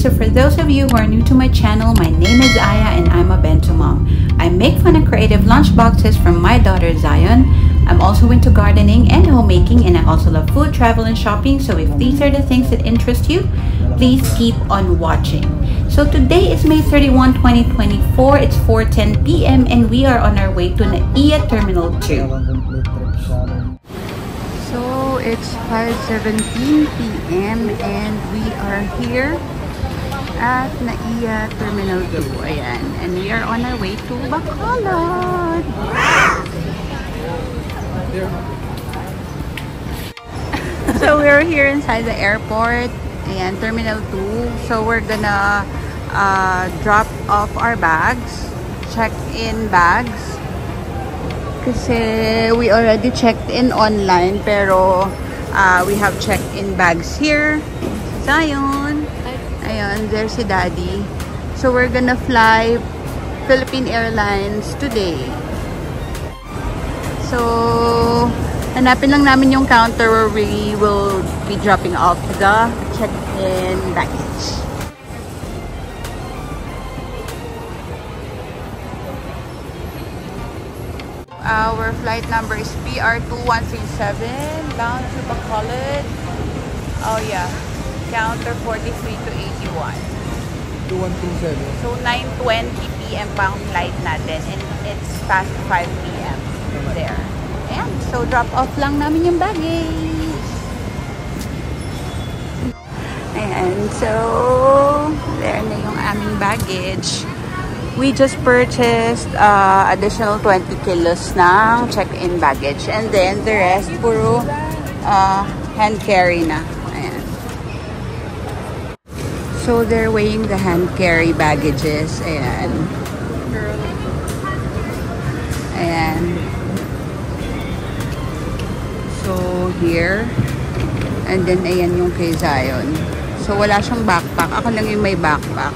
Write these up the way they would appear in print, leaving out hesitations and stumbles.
So for those of you who are new to my channel, my name is Aya and I'm a bento mom. I make fun and creative lunch boxes from my daughter Zion. I'm also into gardening and homemaking, and I also love food, travel, and shopping. So if these are the things that interest you, please keep on watching. So today is May 31, 2024. It's 4:10 p.m. and we are on our way to NAIA Terminal 2. So it's 5:17 p.m. and we are here at NAIA Terminal 2. Ayan. And we are on our way to Bacolod. So we're here inside the airport and Terminal 2. So we're gonna drop off our bags, check-in bags. Kasi we already checked in online, pero we have check-in bags here. Zion. Ayun, there's si Daddy. So we're gonna fly Philippine Airlines today. So hanapin lang namin yung counter where we will be dropping off the check-in baggage. Our flight number is PR2137 bound to Bacolod. Oh yeah, counter 43 to 81. 2137. So 9:20 p.m. pa ang flight natin and it's past 5 p.m. there. Ayan, so drop off lang namin yung baggage. Ayan, so there na yung aming baggage. We just purchased additional 20 kilos ng check-in baggage, and then the rest puro hand carry na. Ayan. So they're weighing the hand carry baggages. Ayan. Ayan. So here, and then ayan yung kay Zion. So wala siyang backpack. Ako lang yung may backpack.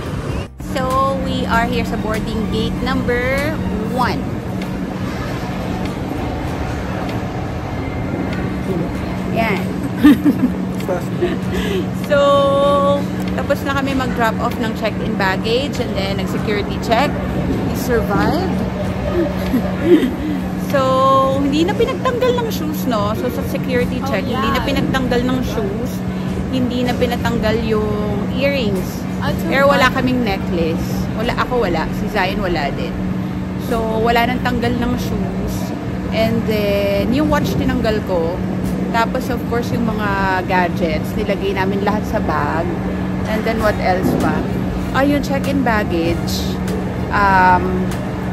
So we are here sa boarding gate number 1. Yan. So tapos na kami mag-drop off ng check-in baggage and then nag-security check. We survived. So hindi na pinagtanggal ng shoes, no? So sa security check, hindi na pinagtanggal ng shoes. Hindi na pinatanggal yung earrings. Pero wala kaming necklace. Wala. Si Zion wala din. So, wala nang tanggal ng shoes. And then, yung watch tinanggal ko. Tapos, of course, yung mga gadgets, nilagay namin lahat sa bag. And then, what else pa? Yung check-in baggage.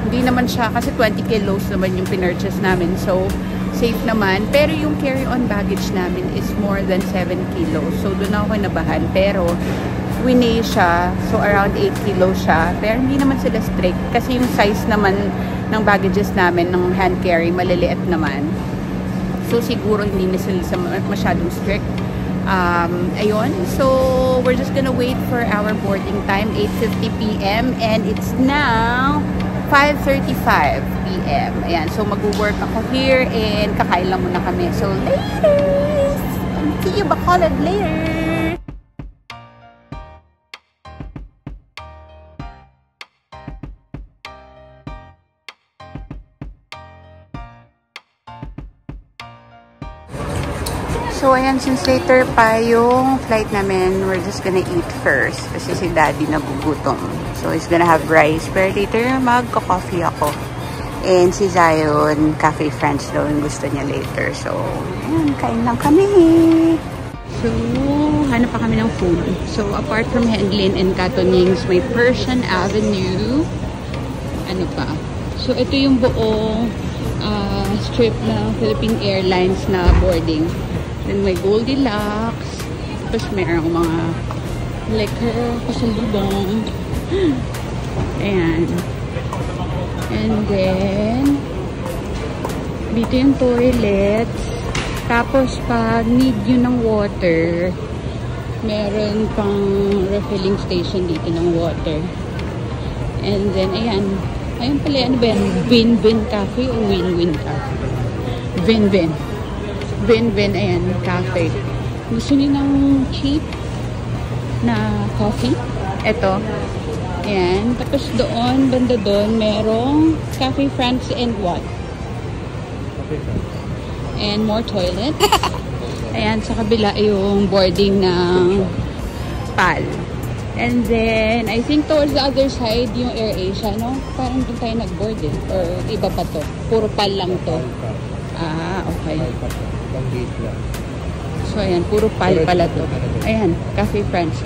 Hindi naman siya, kasi 20 kilos naman yung pinurchase namin. So, safe naman. Pero yung carry-on baggage namin is more than 7 kilos. So, doon ako kinabahan. Pero, winay siya. So, around 8 kilos siya. Pero, hindi naman sila strict. Kasi yung size naman ng baggages namin, ng hand carry, maliliit naman. So, siguro hindi na sila masyadong strict. Ayun. So, we're just gonna wait for our boarding time, 8:50 p.m. And it's now 5:35 p.m. Ayan. So, mag-work ako here and kakain lang muna kami. So, later! See you Bacolod later! So, ayan, since later pa yung flight namin, we're just gonna eat first. Kasi si Daddy nagugutom. So, he's gonna have rice. Pero later, magko-coffee ako. And si Zion, cafe French daw yung gusto niya later. So, ayan, kain lang kami. So, hanap pa kami ng food. So, apart from Henlin and Katonings, may Persian Avenue. Ano pa? So, ito yung buong strip ng Philippine Airlines na boarding. Then may Goldilocks. Tapos mayroong mga liquor pasalubong. Ayan. And then dito yung toilets. Tapos pag need yun ng water, meron pang refilling station dito ng water. And then ayan. Ayun pala, ano ba yan? Win-Win Cafe o Win-Win Cafe? Win-Win. Win-Win, ayan, cafe. Gusto niyo ng cheap na coffee? Ito. Ayan. Tapos doon, banda doon, merong Cafe France and what? And more toilet. Ayan, sa kabila yung boarding ng PAL. And then, I think towards the other side, yung AirAsia, no? Parang doon tayo nag-board eh. Or iba pa to? Puro PAL lang to. Ah, okay. So, ayan, puro PAL pala to. Ayan, Cafe France.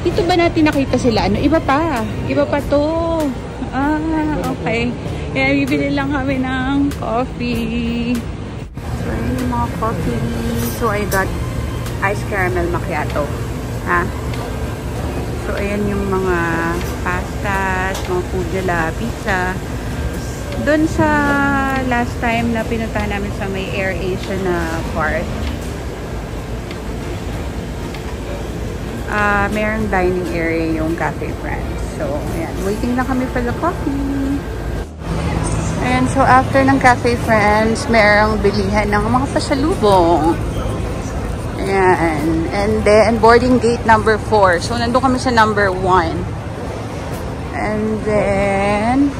Dito ba natin nakita sila? Ano? Iba pa. Iba pa to. Ah, okay. Kaya bibili lang kami ng coffee. So, ayan yung mga coffee. So, I got ice caramel macchiato. Ha? So, ayan yung mga pastas, mga food nila, pizza. Doon sa last time na pinuntahan namin sa may AirAsia na part, mayroong dining area yung Cafe France. So, ayan. Waiting lang kami for the coffee. And so, after ng Cafe France, mayroong bilihan ng mga pasalubong. Ayan. And then, boarding gate number 4. So, nandun kami sa number 1. And then,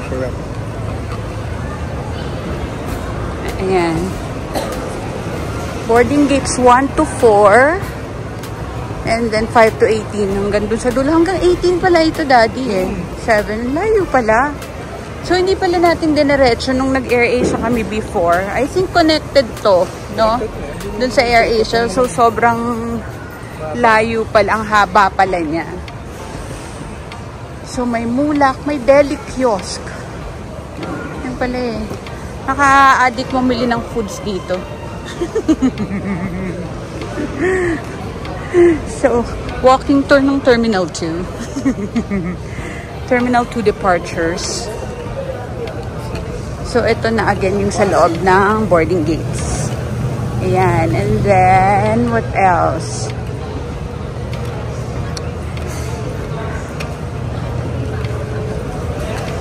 ayan. Boarding gates 1 to 4. And then 5 to 18. Hanggang dun sa dulo. Hanggang 18 pala ito, Daddy eh. 7. Layo pala. So, hindi pala natin diniretso nung nag-AirAsia kami before. I think connected to, no? Dun sa AirAsia. So, sobrang layo pala. Ang haba pala niya. So, may mulak. May deli kiosk. Yan pala eh. Naka-addict mamili ng foods dito. So, walking tour ng Terminal 2. Terminal 2 departures. So, ito na again yung sa loob ng boarding gates. Ayan. And then, what else?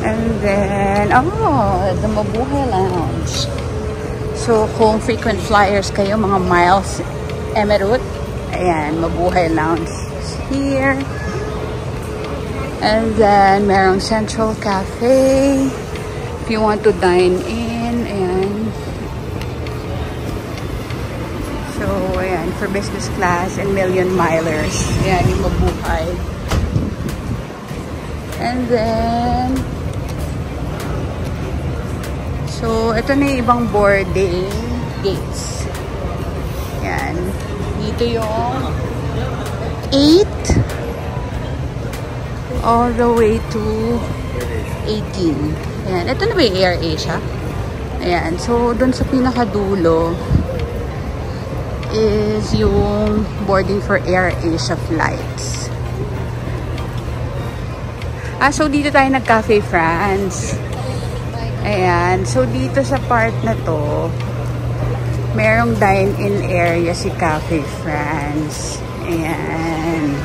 And then, the Mabuhay Lounge. So, kung frequent flyers kayo, mga miles Emerald, ayan, Mabuhay Lounge here. And then, merong Central Cafe. If you want to dine in, ayan. So, ayan, for business class and million milers. Ayan, yung Mabuhay. And then, so, ito na yung ibang boarding gates. Yan. Dito yung 8 all the way to 18. Yan. Ito na ba yung AirAsia? Ayan. So, dun sa pinakadulo is yung boarding for AirAsia flights. So, dito tayo nag-Cafe France. Ayan. So, dito sa part na to, merong dine-in area si Cafe France. Ayan.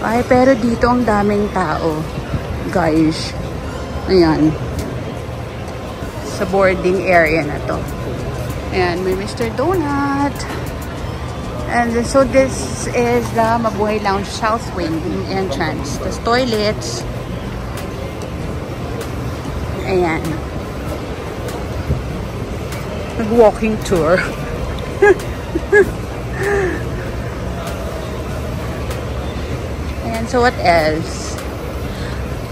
Ay, pero dito ang daming tao. Guys. Ayan. Sa boarding area na to. Ayan. May Mr. Donut. And so, this is the Mabuhay Lounge South Wing entrance. Tapos toilets. Ayan. Nag-walking tour. Ayan. So, what else?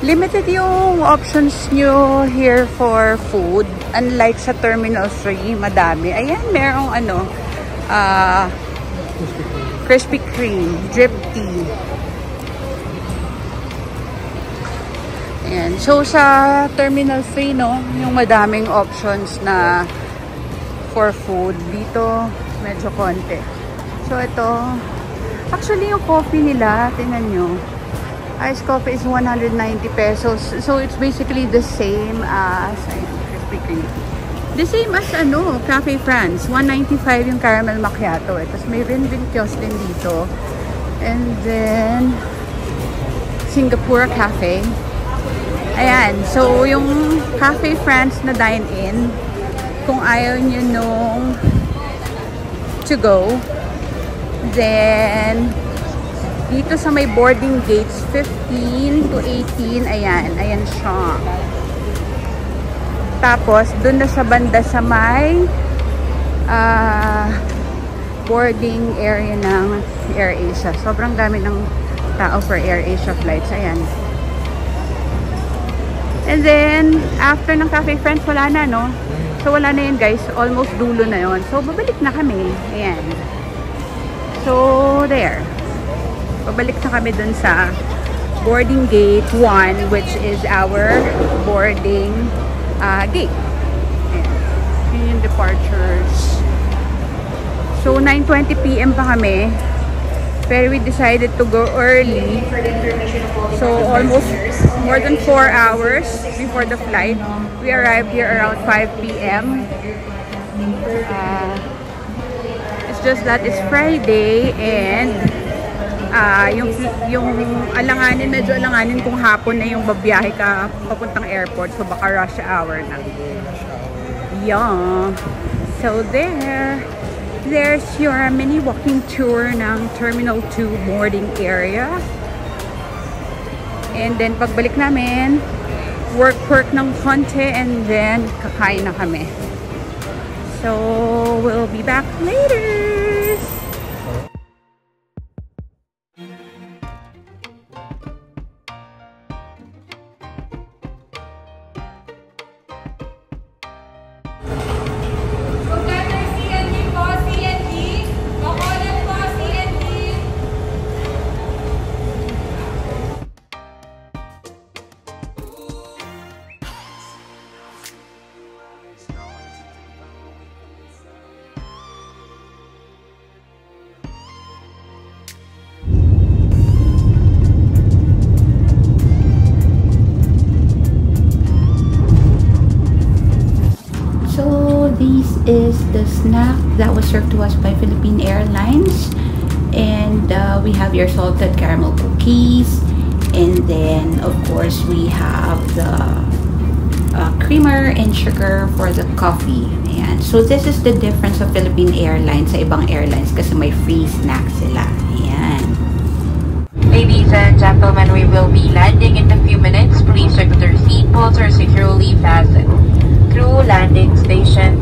Limited yung options nyo here for food. Unlike sa Terminal 3, madami. Ayan, merong Krispy Kreme, drip tea. Ayan. So, sa Terminal 3, no, yung madaming options na for food. Dito, medyo konti. So, ito. Actually, yung coffee nila, tingnan nyo. Iced coffee is 190 pesos. So, it's basically the same as, Krispy Kreme. The same as, Cafe France. 195 yung caramel macchiato. Tapos, may Rinvin kiosk din dito. And then, Singapore Cafe. Ayan. So, yung Cafe France na dine-in, kung ayaw nyo nung to go, then Dito sa may boarding gates, 15 to 18. Ayan. Ayan siya. Tapos, dun na sa banda sa may boarding area ng AirAsia. Sobrang dami ng tao for AirAsia flights. Ayan. And then, after ng Cafe Friends, wala na, no? So, wala na yun, guys. Almost dulo na yun. So, babalik na kami. Ayan. So, there. Babalik na kami dun sa boarding gate 1, which is our boarding gate. Ayan. Yun yung departures. So, 9:20 PM pa kami. Pero we decided to go early. So, almost more than 4 hours before the flight. We arrived here around 5 PM. It's just that it's Friday and yung alanganin, medyo alanganin kung hapon na yung babiyahe ka papuntang airport. So, baka rush hour na. Yeah. So, there's your mini walking tour ng Terminal 2 boarding area. And then, pagbalik namin, work ng konti and then kakain na kami. So, we'll be back later. This is the snack that was served to us by Philippine Airlines, and we have your salted caramel cookies, and then of course we have the creamer and sugar for the coffee. Ayan. So this is the difference of Philippine Airlines sa ibang airlines kasi may free snack sila. Ayan. Ladies and gentlemen, we will be landing in a few minutes. Please check that your seatbelts are securely fastened. Crew landing station.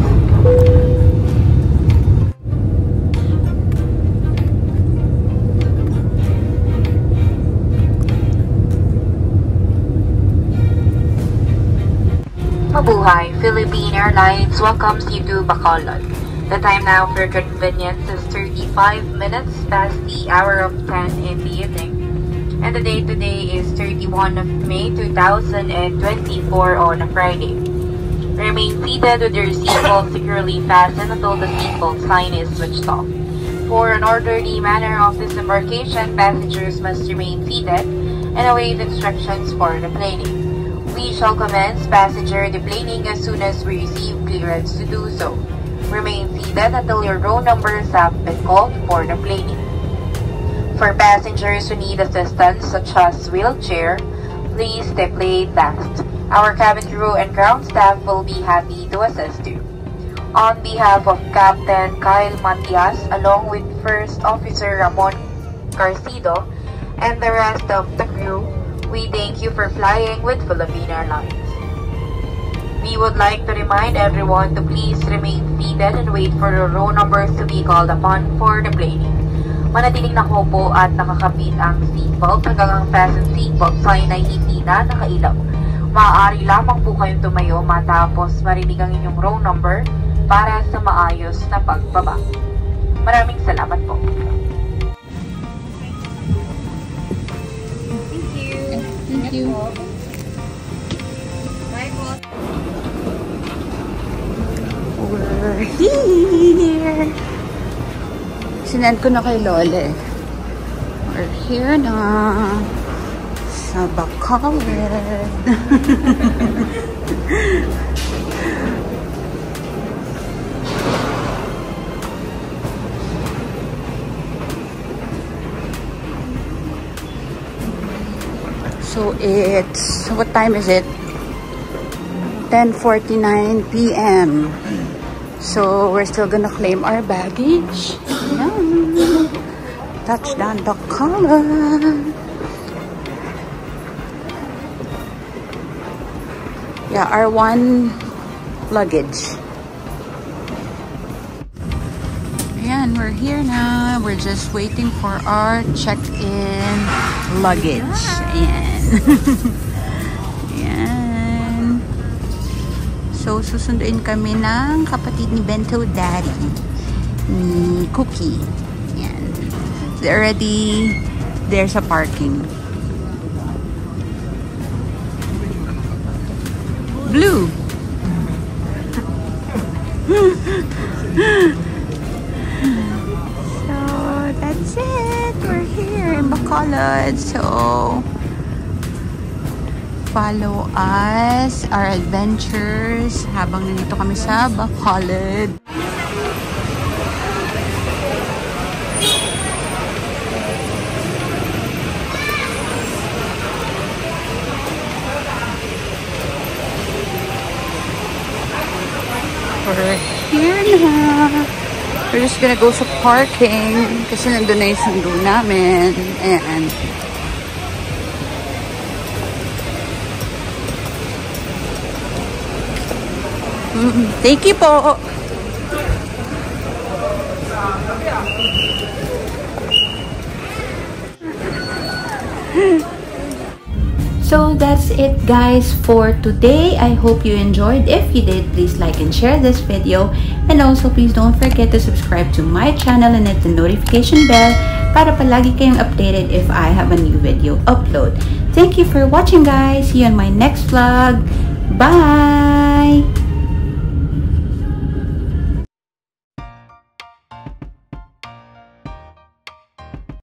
Mabuhay! Philippine Airlines welcomes you to Bacolod. The time now for convenience is 35 minutes past the hour of 10 in the evening. And the date today is 31 of May 2024 on a Friday. Remain seated with your seatbelt securely fastened until the seatbelt sign is switched off. For an orderly manner of disembarkation, passengers must remain seated and await instructions for deplaning. We shall commence passenger deplaning as soon as we receive clearance to do so. Remain seated until your row numbers have been called for deplaning. For passengers who need assistance, such as wheelchair, please deplane last. Our cabin crew and ground staff will be happy to assist you. On behalf of Captain Kyle Matias, along with First Officer Ramon Garcido, and the rest of the crew, we thank you for flying with Philippine Airlines. We would like to remind everyone to please remain seated and wait for the row numbers to be called upon for deplaning. Manatiling nakaupo at nakakabit ang seatbelt hanggang ang fasten seatbelt sign ay hindi na nakailaw. Maaari lamang po kayong tumayo matapos marinig ang inyong row number para sa maayos na pagbaba. Maraming salamat po. Thank you. Thank you. Bye po. We're here. Sinend ko na kay Lole. We're here na. Sa Bacolod. So it's, what time is it? 10:49 PM. So we're still gonna claim our baggage. Ayan. Touchdown Bacolod. Yeah, our one luggage. Ayan, we're here now. We're just waiting for our check-in luggage. Ayan. Ayan. So, susunduin kami ng kapatid ni Bento Daddy, ni Cookie. Ayan. They're already there sa parking. Blue. So, that's it. We're here in Bacolod. So, follow us, our adventures, habang nandito kami sa Bacolod. We're here na. We're just gonna go sa parking kasi nandun na yung sundo namin. And thank you po. So that's it guys for today. I hope you enjoyed. If you did, please like and share this video. And also please don't forget to subscribe to my channel and hit the notification bell para palagi kayong updated if I have a new video upload. Thank you for watching guys. See you on my next vlog. Bye!